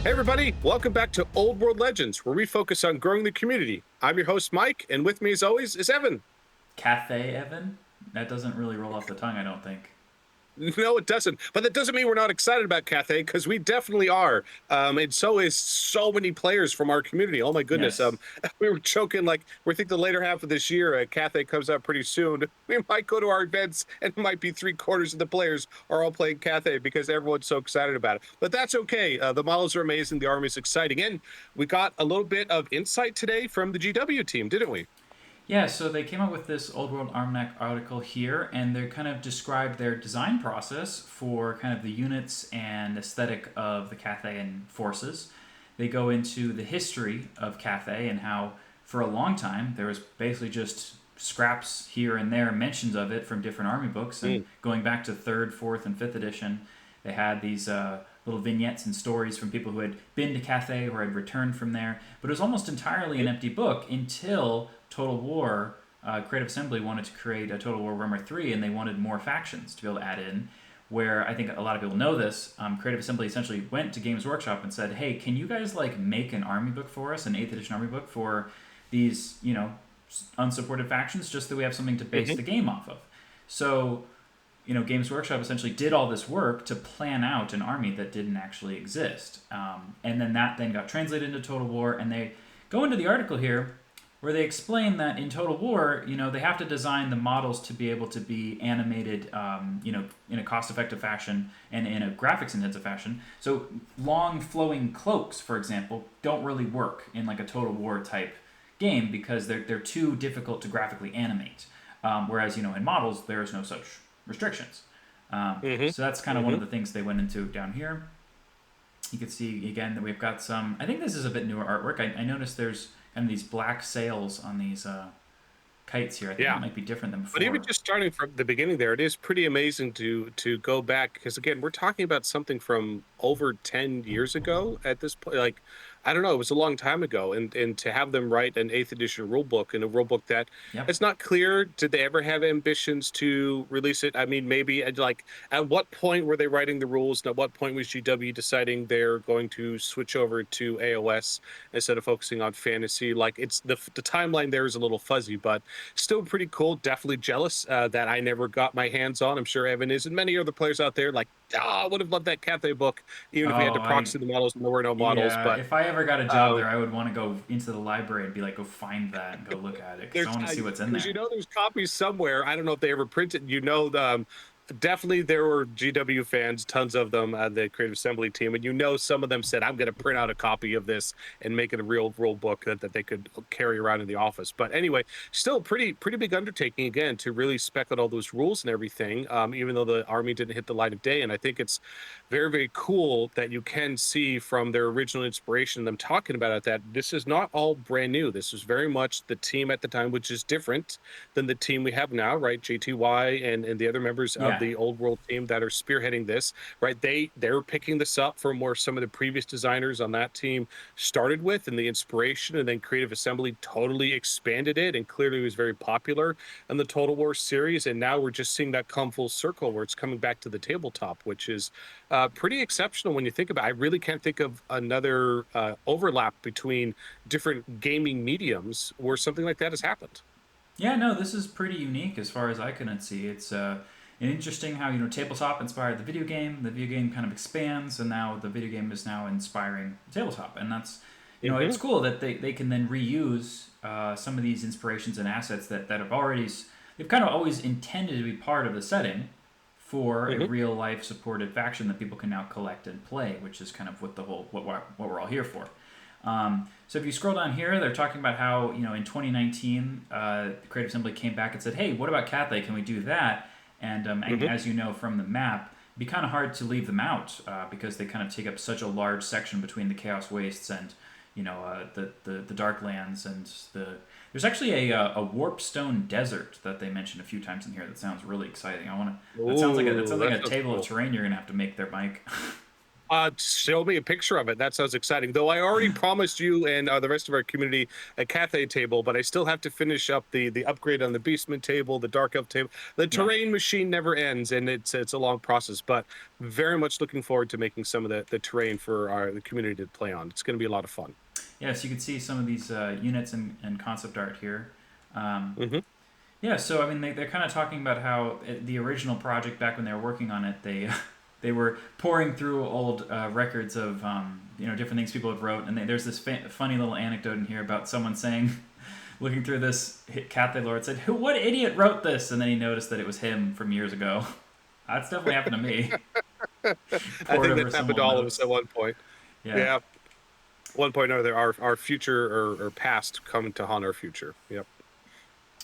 Hey, everybody, welcome back to Old World Legends, where we focus on growing the community. I'm your host, Mike, and with me, as always, is Evan. Cathay Evan? That doesn't really roll off the tongue, I don't think. No, it doesn't. But that doesn't mean we're not excited about Cathay, because we definitely are. And so is so many players from our community. Oh, my goodness. Yes. We were joking, like, we think the later half of this year, Cathay comes out pretty soon. We might go to our events, and it might be three-quarters of the players are all playing Cathay because everyone's so excited about it. But that's okay. The models are amazing. The army is exciting. And we got a little bit of insight today from the GW team, didn't we? Yeah, so they came up with this Old World Almanack article here, and they kind of described their design process for kind of the units and aesthetic of the Cathayan forces. They go into the history of Cathay and how, for a long time, there was basically just scraps here and there, mentions of it from different army books, and Mm. going back to third, fourth, and fifth edition, they had these little vignettes and stories from people who had been to Cathay or had returned from there. But it was almost entirely an empty book until Total War. Creative Assembly wanted to create a Total War Warhammer 3, and they wanted more factions to be able to add in. Where I think a lot of people know this, Creative Assembly essentially went to Games Workshop and said, "Hey, can you guys like make an army book for us, an 8th edition army book for these, unsupported factions, just that we have something to base Hmm. the game off of?" So Games Workshop essentially did all this work to plan out an army that didn't actually exist. And then that then got translated into Total War, and they go into the article here where they explain that in Total War, they have to design the models to be able to be animated, in a cost-effective fashion and in a graphics-intensive fashion. So long flowing cloaks, for example, don't really work in like a Total War type game because they're too difficult to graphically animate. Whereas in models there is no such restrictions. Hmm. So that's kind of one Hmm. of the things they went into down here. You can see again that we've got some. I think this is a bit newer artwork. I noticed there's kind of these black sails on these kites here. I think Yeah. that might be different than But even before. just starting from the beginning there, it is pretty amazing to go back because again, we're talking about something from over 10 years ago at this point. Like, I don't know, it was a long time ago. And to have them write an eighth edition rule book and a rule book that Yep. it's not clear, did they ever have ambitions to release it? I mean, maybe like at what point were they writing the rules? And at what point was GW deciding they're going to switch over to AOS instead of focusing on fantasy? Like it's the timeline there is a little fuzzy, but still pretty cool. Definitely jealous that I never got my hands on. I'm sure Evan is, and many other players out there. Like, I would have loved that Cathay book, even if we had Oh, to proxy the models and there were no models. yeah. But If I ever got a job um, there, I would want to go into the library and be like, go find that and go look at it because I there's want to see what's in because there. there's copies somewhere. I don't know if they ever printed. Definitely there were GW fans, tons of them, the Creative Assembly team, and some of them said, "I'm going to print out a copy of this and make it a real rule book that they could carry around in the office." But anyway, still pretty big undertaking again to really spec out all those rules and everything. Even though the army didn't hit the light of day, and I think it's very cool that you can see from their original inspiration, them talking about it, that this is not all brand new. This was very much the team at the time, which is different than the team we have now, right? JTY and the other members of Yeah. the old world team that are spearheading this, right? They're picking this up from where some of the previous designers on that team started with and the inspiration, and then Creative Assembly totally expanded it and clearly was very popular in the Total War series. And now we're just seeing that come full circle where it's coming back to the tabletop, which is pretty exceptional when you think about it. I really can't think of another overlap between different gaming mediums where something like that has happened. Yeah, no, this is pretty unique as far as I can see. It's an interesting how tabletop inspired the video game. The video game kind of expands, and now the video game is now inspiring tabletop, and that's it's Hmm. cool that they can then reuse some of these inspirations and assets that have already they've kind of always intended to be part of the setting for a Hmm. real life supported faction that people can now collect and play, which is kind of what what we're all here for. So if you scroll down here, they're talking about how in 2019, Creative Assembly came back and said, "Hey, what about Cathay? Can we do that?" And Hmm. as you know from the map, it'd be kind of hard to leave them out because they kind of take up such a large section between the Chaos Wastes and the Darklands and the. There's actually a Warpstone Desert that they mentioned a few times in here. That sounds really exciting. I want to. That sounds Ooh, like that a sounds table of cool. terrain you're gonna have to make there, Mike. Show me a picture of it. That sounds exciting. Though I already promised you and the rest of our community a Cathay table, but I still have to finish up the upgrade on the Beastman table, the Dark Elf table. The Yeah. terrain machine never ends, and it's a long process. But very much looking forward to making some of the terrain for the community to play on. It's going to be a lot of fun. Yeah, so you can see some of these units and concept art here. Um, Hmm. yeah, so I mean, they're kind of talking about how the original project back when they were working on it, they they were pouring through old records of different things people have wrote, and there's this funny little anecdote in here about someone saying, looking through this Cathay lore, it said, "Who? What idiot wrote this?" And then he noticed that it was him from years ago. That's definitely happened to me. I Poured think over that's some happened to old all of us notes. at one point. Yeah. Yeah, one point or another, our future or past coming to haunt our future. Yep.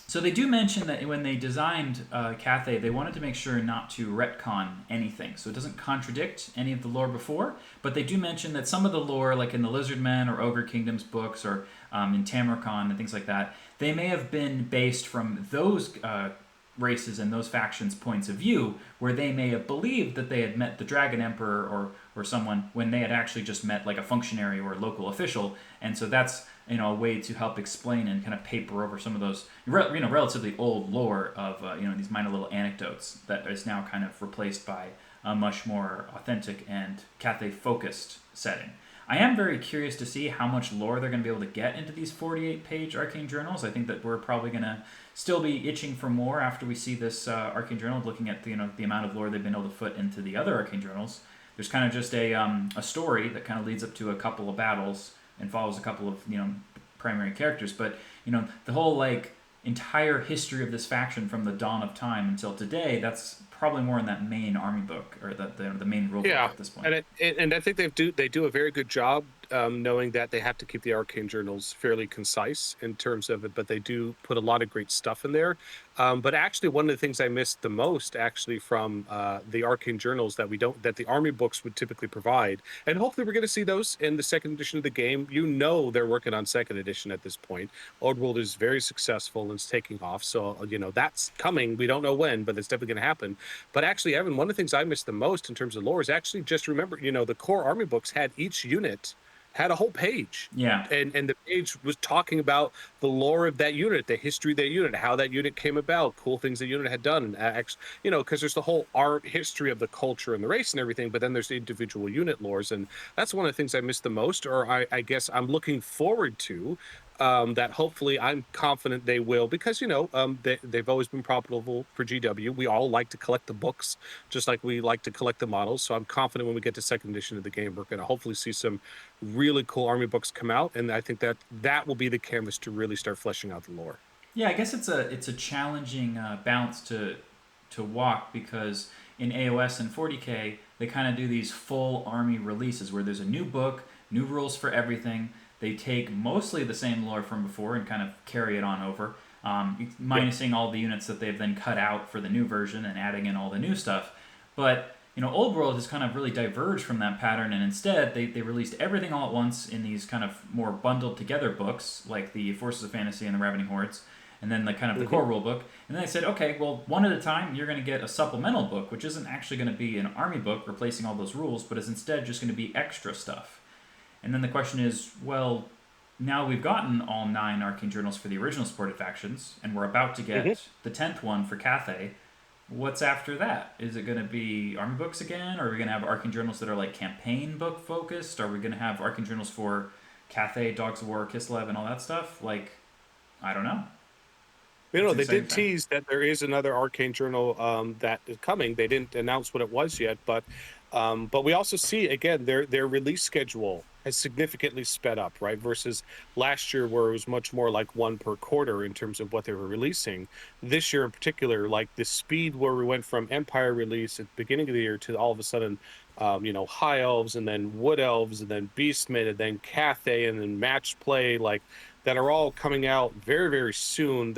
So they do mention that when they designed Cathay, they wanted to make sure not to retcon anything, so it doesn't contradict any of the lore before. But they do mention that some of the lore, like in the Lizardmen or Ogre Kingdoms books, or in Tamarcon and things like that, they may have been based from those races and those factions' points of view, where they may have believed that they had met the Dragon Emperor or someone when they had actually just met like a functionary or a local official, and so that's a way to help explain and kind of paper over some of those relatively old lore of these minor little anecdotes that is now kind of replaced by a much more authentic and Cathay focused setting. I am very curious to see how much lore they're going to be able to get into these 48-page arcane journals. I think that we're probably going to still be itching for more after we see this arcane journal, looking at the amount of lore they've been able to put into the other arcane journals. There's kind of just a story that kind of leads up to a couple of battles and follows a couple of primary characters, but the whole like entire history of this faction from the dawn of time until today, that's probably more in that main army book, or the main rule book Yeah, at this point. and I think they do a very good job, knowing that they have to keep the arcane journals fairly concise in terms of it, but they do put a lot of great stuff in there. But actually, one of the things I missed the most, actually, from the arcane journals that the army books would typically provide, and hopefully we're going to see those in the second edition of the game. They're working on second edition at this point. Old World is very successful and it's taking off, so that's coming. We don't know when, but it's definitely going to happen. But actually, Evan, one of the things I missed the most in terms of lore is actually just remember, the core army books had each unit had a whole page. Yeah, And the page was talking about the lore of that unit, the history of that unit, how that unit came about, cool things the unit had done, and because there's the whole art history of the culture and the race and everything, but then there's the individual unit lores, and that's one of the things I missed the most, or I guess I'm looking forward to, that hopefully I'm confident they will, because they've always been profitable for GW. We all like to collect the books, just like we like to collect the models. So I'm confident when we get to second edition of the game, we're going to hopefully see some really cool army books come out, and I think that will be the canvas to really start fleshing out the lore. yeah. I guess it's a challenging balance to walk, because in AOS and 40K they kind of do these full army releases where there's a new book, new rules for everything. They take mostly the same lore from before and kind of carry it on over, Yep. minusing all the units that they've then cut out for the new version and adding in all the new stuff. But Old World has kind of really diverged from that pattern, and instead they released everything all at once in these kind of more bundled together books, like the Forces of Fantasy and the Ravening Hordes, and then the kind of the Hmm. core rule book. And then they said, okay, well, one at a time, you're going to get a supplemental book, which isn't actually going to be an army book replacing all those rules, but is instead just going to be extra stuff. And then the question is, well, now we've gotten all 9 arcane journals for the original supported factions, and we're about to Hmm. get the 10th one for Cathay. What's after that? Is it going to be army books again? Or are we going to have arcane journals that are like campaign book focused? Are we going to have arcane journals for Cathay, Dogs of War, Kislev, and all that stuff? Like, I don't know. It's an They exciting did time. tease that there is another arcane journal, that is coming. They didn't announce what it was yet, but we also see again their release schedule has significantly sped up, right? Versus last year where it was much more like one per quarter in terms of what they were releasing. This year in particular, like the speed where we went from Empire release at the beginning of the year to all of a sudden, High Elves and then Wood Elves and then Beastmen and then Cathay and then Match Play, like that are all coming out very, very soon.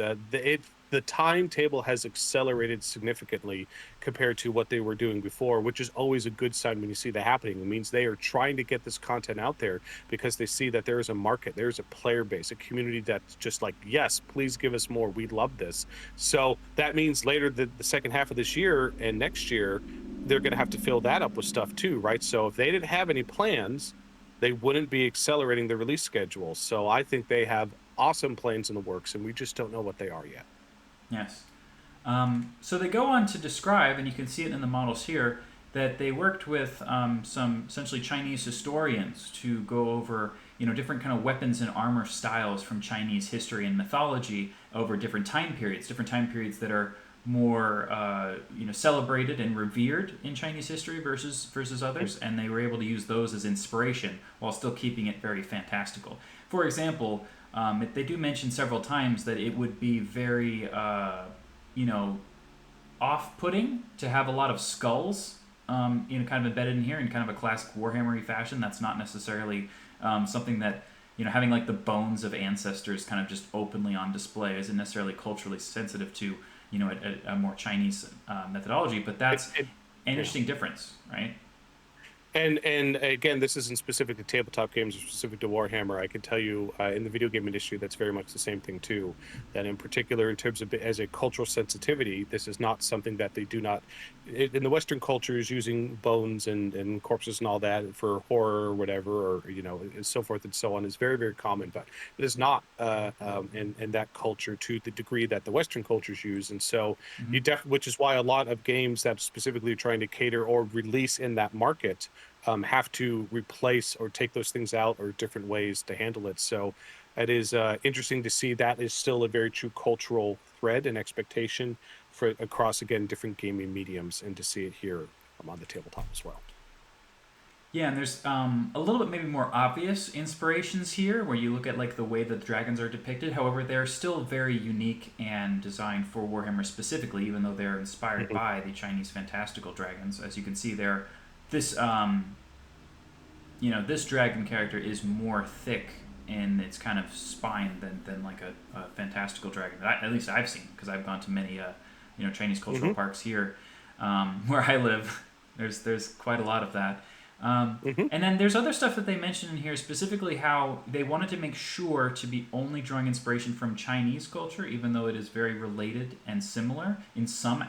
the timetable has accelerated significantly compared to what they were doing before, which is always a good sign when you see that happening. It means they are trying to get this content out there because they see that there is a market, there's a player base, a community that's just like, yes, please give us more. We love this. So that means later the second half of this year and next year, they're going to have to fill that up with stuff too, right? So if they didn't have any plans, they wouldn't be accelerating the release schedule. So I think they have awesome plans in the works, and we just don't know what they are yet. Yes. So they go on to describe, and you can see it in the models here, that they worked with some essentially Chinese historians to go over different kind of weapons and armor styles from Chinese history and mythology over different time periods that are more celebrated and revered in Chinese history versus others, and they were able to use those as inspiration while still keeping it very fantastical. For example, they do mention several times that it would be very off-putting to have a lot of skulls kind of embedded in here in kind of a classic Warhammer-y fashion. That's not necessarily something that having like the bones of ancestors kind of just openly on display isn't necessarily culturally sensitive to a more Chinese methodology, but that's an interesting difference, right? And again, this isn't specific to tabletop games or specific to Warhammer. I can tell you in the video game industry, that's very much the same thing too. That in particular, in terms of as a cultural sensitivity, this is not something that they do not in the Western cultures using bones and corpses and all that for horror or whatever, or and so forth and so on is very, very common. But it is not in that culture to the degree that the Western cultures use. And so which is why a lot of games that specifically are trying to cater or release in that market have to replace or take those things out or different ways to handle it. So it is interesting to see that is still a very true cultural thread and expectation for across, again, different gaming mediums, and to see it here on the tabletop as well. Yeah, and there's a little bit maybe more obvious inspirations here where you look at like the way the dragons are depicted. However, they're still very unique and designed for Warhammer specifically, even though they're inspired by the Chinese fantastical dragons. As you can see there, this this dragon character is more thick in its kind of spine than like a fantastical dragon that at least I've seen, because I've gone to many Chinese cultural parks here where I live. There's quite a lot of that. And then there's other stuff that they mention in here, specifically how they wanted to make sure to be only drawing inspiration from Chinese culture, even though it is very related and similar in some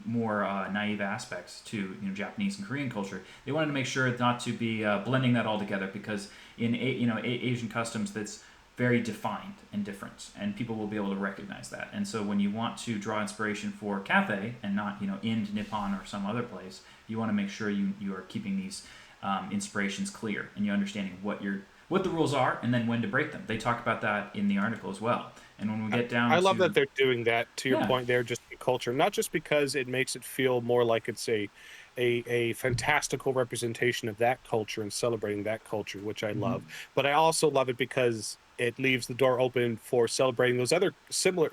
more naive aspects to Japanese and Korean culture. They wanted to make sure not to be blending that all together, because in Asian customs that's very defined and different, and people will be able to recognize that. And so when you want to draw inspiration for Cathay and not in Nippon or some other place, you want to make sure you are keeping these inspirations clear, and you're understanding what the rules are and then when to break them. They talk about that in the article as well. And when we get down I love that they're doing that, to your point there, just culture, not just because it makes it feel more like it's a fantastical representation of that culture and celebrating that culture, which I love, but I also love it because it leaves the door open for celebrating those other similar,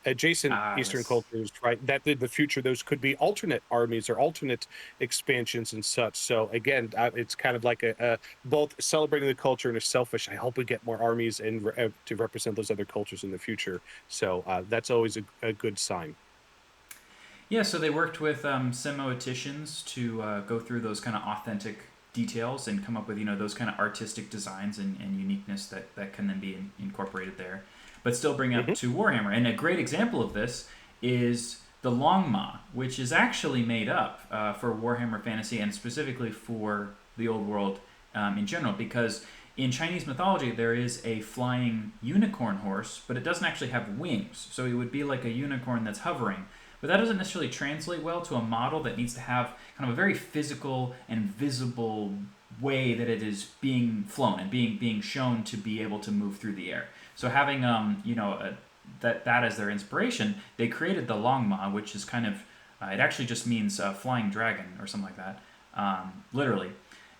adjacent Eastern cultures, right? That in the future, those could be alternate armies or alternate expansions and such. So again, it's kind of like a both celebrating the culture and a selfish, I hope we get more armies and to represent those other cultures in the future. So that's always a good sign. Yeah, so they worked with semioticians to go through those kind of authentic details and come up with those kind of artistic designs and uniqueness that can then be incorporated there, but still bring up to Warhammer. And a great example of this is the Longma, which is actually made up for Warhammer Fantasy and specifically for the Old World in general, because in Chinese mythology there is a flying unicorn horse, but it doesn't actually have wings, so it would be like a unicorn that's hovering. But that doesn't necessarily translate well to a model that needs to have kind of a very physical and visible way that it is being flown and being shown to be able to move through the air. So having that as their inspiration, they created the Longma, which is kind of it actually just means flying dragon or something like that, literally.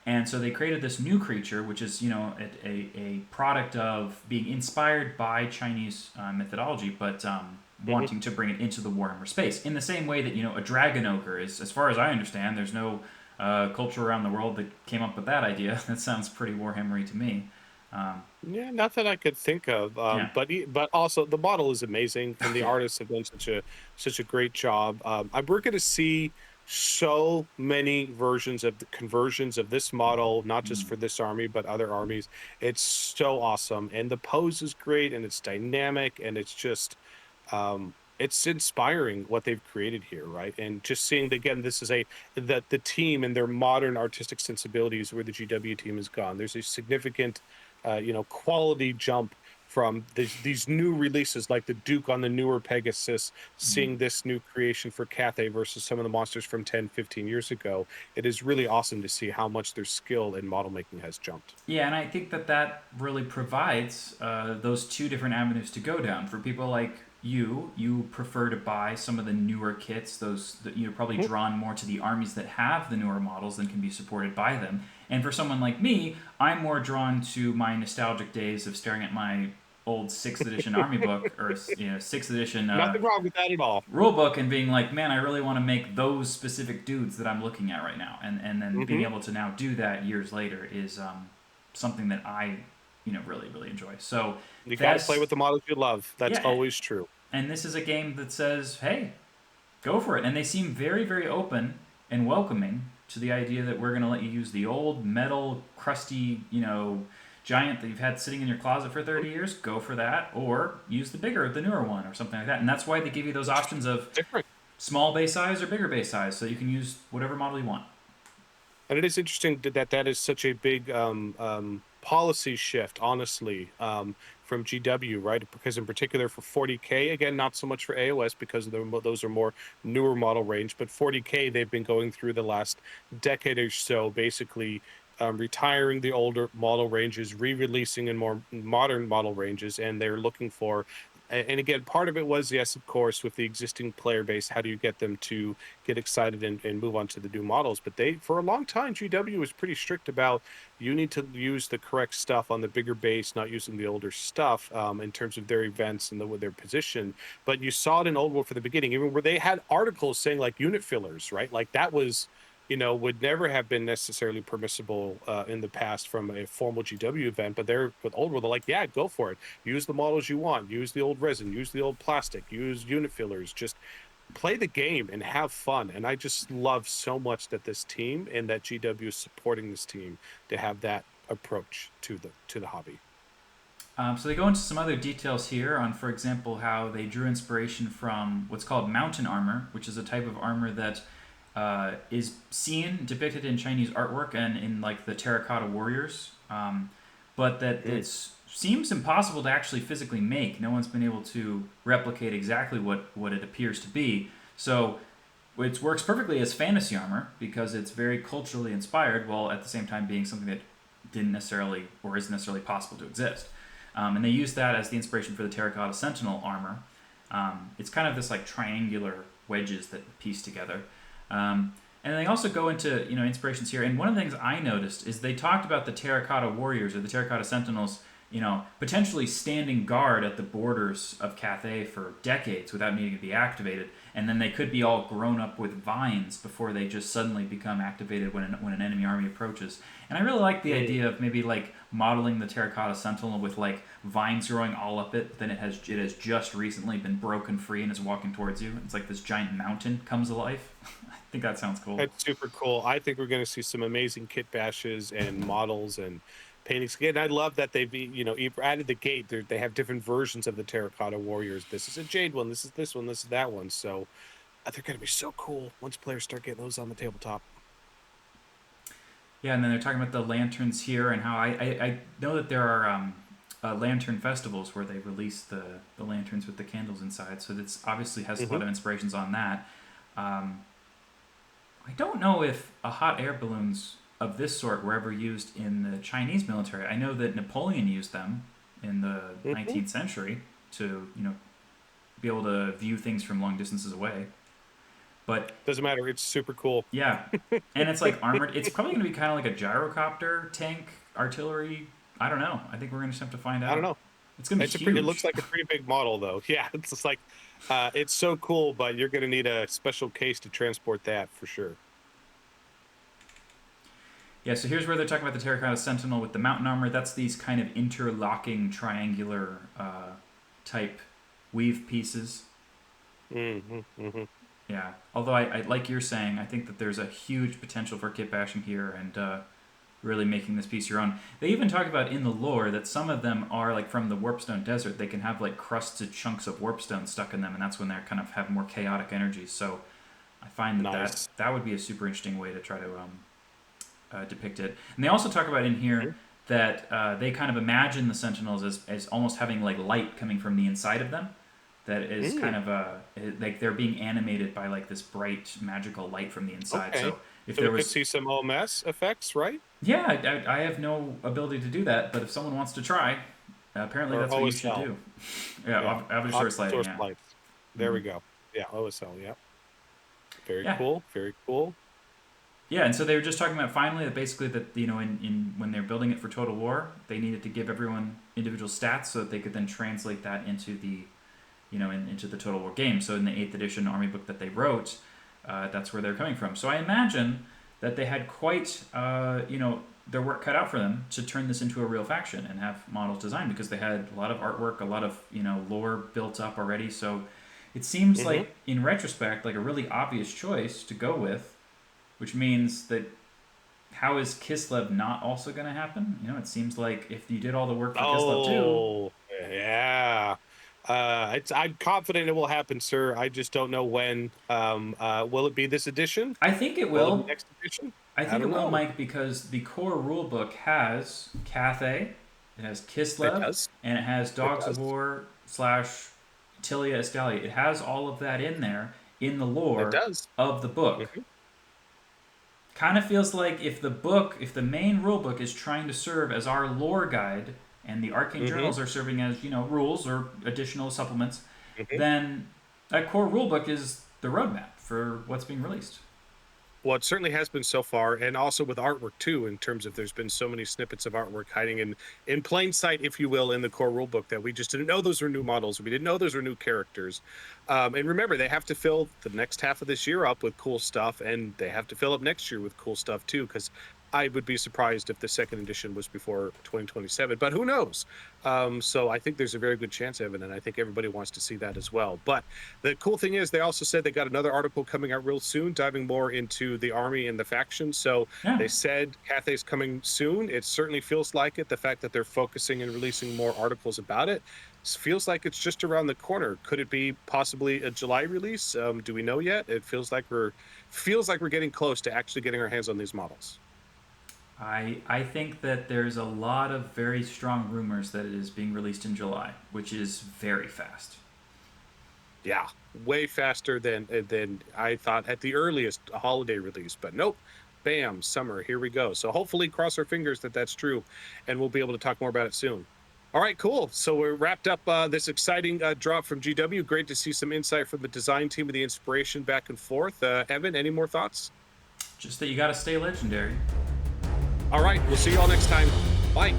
And so they created this new creature, which is a product of being inspired by Chinese methodology, but wanting to bring it into the Warhammer space. In the same way that a dragon ogre is, as far as I understand, there's no culture around the world that came up with that idea. That sounds pretty Warhammery to me. Yeah, nothing I could think of. Yeah. But also the model is amazing, and the Yeah. artists have done such a great job. We're going to see so many versions of the conversions of this model, not just Mm. for this army, but other armies. It's so awesome, and the pose is great, and it's dynamic, and it's inspiring what they've created here, right? And just seeing again, this is a the team and their modern artistic sensibilities where the GW team has gone. There's a significant quality jump from these new releases like the Duke on the newer Pegasus, Mm. seeing this new creation for Cathay versus some of the monsters from 10, 15 years ago. It is really awesome to see how much their skill in model making has jumped. Yeah, and I think that that really provides those two different avenues to go down for people like you. You prefer to buy some of the newer kits; those that you're probably Mhm. drawn more to the armies that have the newer models than can be supported by them. And for someone like me, I'm more drawn to my nostalgic days of staring at my old sixth edition army book or sixth edition Nothing wrong with that at all. rule book and being like, man, I really want to make those specific dudes that I'm looking at right now, and then being Hmm. able to now do that years later is something that I really really enjoy. So You got to play that's with the models you love. That's yeah, always true. and this is a game that says, hey, go for it, and they seem very very open and welcoming to the idea that we're going to let you use the old metal crusty giant that you've had sitting in your closet for Mhm. 30 years, go for that, or use the newer one or something like that. And that's why they give you those Just options of different. small base size or bigger base size, so you can use whatever model you want. And it is interesting that is such a big policy shift, honestly, from GW, right? Because in particular for 40K, again, not so much for AOS because those are more newer model range, but 40K they've been going through the last decade or so, basically retiring the older model ranges, re-releasing in more modern model ranges, and they're looking for. And again, part of it was yes, of course, with the existing player base, how do you get them to get excited and move on to the new models. But they, for a long time, GW was pretty strict about you need to use the correct stuff on the bigger base, not using the older stuff in terms of their events and their position. But you saw it in Old World for the beginning, even where they had articles saying like unit fillers, right? Like that was. Would never have been necessarily permissible in the past from a formal GW event, but they're with Old World. They're like, yeah, go for it. Use the models you want. Use the old resin. Use the old plastic. Use unit fillers. Just play the game and have fun. And I just love so much that this team and that GW is supporting this team to have that approach to the hobby. So they go into some other details here on, for example, how they drew inspiration from what's called mountain armor, which is a type of armor that is seen depicted in Chinese artwork and in like the Terracotta Warriors, but that Mm. it seems impossible to actually physically make. No one's been able to replicate exactly what it appears to be. So it works perfectly as fantasy armor because it's very culturally inspired, while at the same time being something that didn't necessarily or isn't necessarily possible to exist. And they use that as the inspiration for the Terracotta Sentinel armor. It's kind of this like triangular wedges that piece together. And they also go into inspirations here. And one of the things I noticed is they talked about the Terracotta Warriors or the Terracotta Sentinels, potentially standing guard at the borders of Cathay for decades without needing to be activated, and then they could be all grown up with vines before they just suddenly become activated when an enemy army approaches. And I really like the Mm. idea of maybe like modeling the Terracotta Sentinel with like vines growing all up it, but then it has just recently been broken free and is walking towards you. It's like this giant mountain comes to life. I think that sounds cool. That's super cool. I think we're going to see some amazing kit bashes and models and paintings. Again, I love that they've out of the gate they have different versions of the Terracotta Warriors. This is a Jade one. This is this one. This is that one. So they're going to be so cool once players start getting those on the tabletop. Yeah, and then they're talking about the lanterns here and how I know that there are lantern festivals where they release the lanterns with the candles inside. So this obviously has a lot Hmm. of inspirations on that. Um, I don't know if hot air balloons of this sort were ever used in the Chinese military. I know that Napoleon used them in the Hmm. 19th century to be able to view things from long distances away. But Doesn't matter. It's super cool. yeah, and it's like armored. It's probably going to be kind of like a gyrocopter tank artillery. I don't know. I think we're going to have to find I don't out. know. It's going to be It looks huge. like a pretty big model though. Yeah, it's just like it's so cool, but you're going to need a special case to transport that for sure. Yeah, so here's where they're talking about the Terracotta Sentinel with the mountain armor. That's these kind of interlocking triangular type weave pieces. Mm-hmm, mm-hmm. Yeah, although I like you're saying, I think that there's a huge potential for kit bashing here and really making this piece your own. They even talk about in the lore that some of them are like from the Warpstone Desert. They can have like crusted chunks of warpstone stuck in them, and that's when they kind of have more chaotic energies. So I find that Nice. that would be a super interesting way to try to depict it. And they also talk about in here that they kind of imagine the Sentinels as almost having like light coming from the inside of them. That is kind of like they're being animated by like this bright magical light from the inside. Okay. So if So there we could was, see some OMS effects, right? yeah, I have no ability to do that, but if someone wants to try, apparently Or that's what you should OSL. do. Yeah, Yeah. obvious source Object lighting. source Yeah, lights. There we go. Yeah, OSL. Yeah. Very yeah, cool. Very cool. yeah. And so they were just talking about finally that basically that in when they're building it for Total War, they needed to give everyone individual stats so that they could then translate that into the into the Total War game. So in the 8th edition army book that they wrote, that's where they're coming from. So I imagine that they had quite, their work cut out for them to turn this into a real faction and have models designed because they had a lot of artwork, a lot of, lore built up already. So it seems Mm-hmm. like, in retrospect, like a really obvious choice to go with, which means that how is Kislev not also going to happen? It seems like if you did all the work for Kislev too, Oh, yeah. I'm confident it will happen, sir. I just don't know when. Will it be this edition? I think it Will it be will. next edition? I I think it don't will, know. Mike, because the core rulebook has Cathay, it has It Kislev, does. and it has It Dogs of does. War slash Tilia Estalia. It has all of that in there in the It lore does. of the book. Hmm. Kind of feels like if the main rulebook is trying to serve as our lore guide, and the arcane Hmm. journals are serving as rules or additional supplements, Hmm. then that core rulebook is the roadmap for what's being released. Well, it certainly has been so far, and also with artwork too. In terms of, there's been so many snippets of artwork hiding in plain sight, if you will, in the core rulebook that we just didn't know those were new models. We didn't know those were new characters. And remember, they have to fill the next half of this year up with cool stuff, and they have to fill up next year with cool stuff too. Because I would be surprised if the second edition was before 2027, but who knows? So I think there's a very good chance, Evan, and I think everybody wants to see that as well. But the cool thing is, they also said they got another article coming out real soon, diving more into the army and the faction. So Yeah. they said Cathay's coming soon. It certainly feels like it. The fact that they're focusing and releasing more articles about it feels like it's just around the corner. Could it be possibly a July release? Do we know yet? It feels like we're getting close to actually getting our hands on these models. I think that there's a lot of very strong rumors that it is being released in July, which is very fast. Yeah, way faster than I thought at the earliest a holiday release. But nope, bam, summer. Here we go. So hopefully, cross our fingers that that's true, and we'll be able to talk more about it soon. All right, cool. So we're wrapped up this exciting drop from GW. Great to see some insight from the design team and the inspiration back and forth. Evan, any more thoughts? Just that you got to stay legendary. All right, we'll see you all next time. Bye.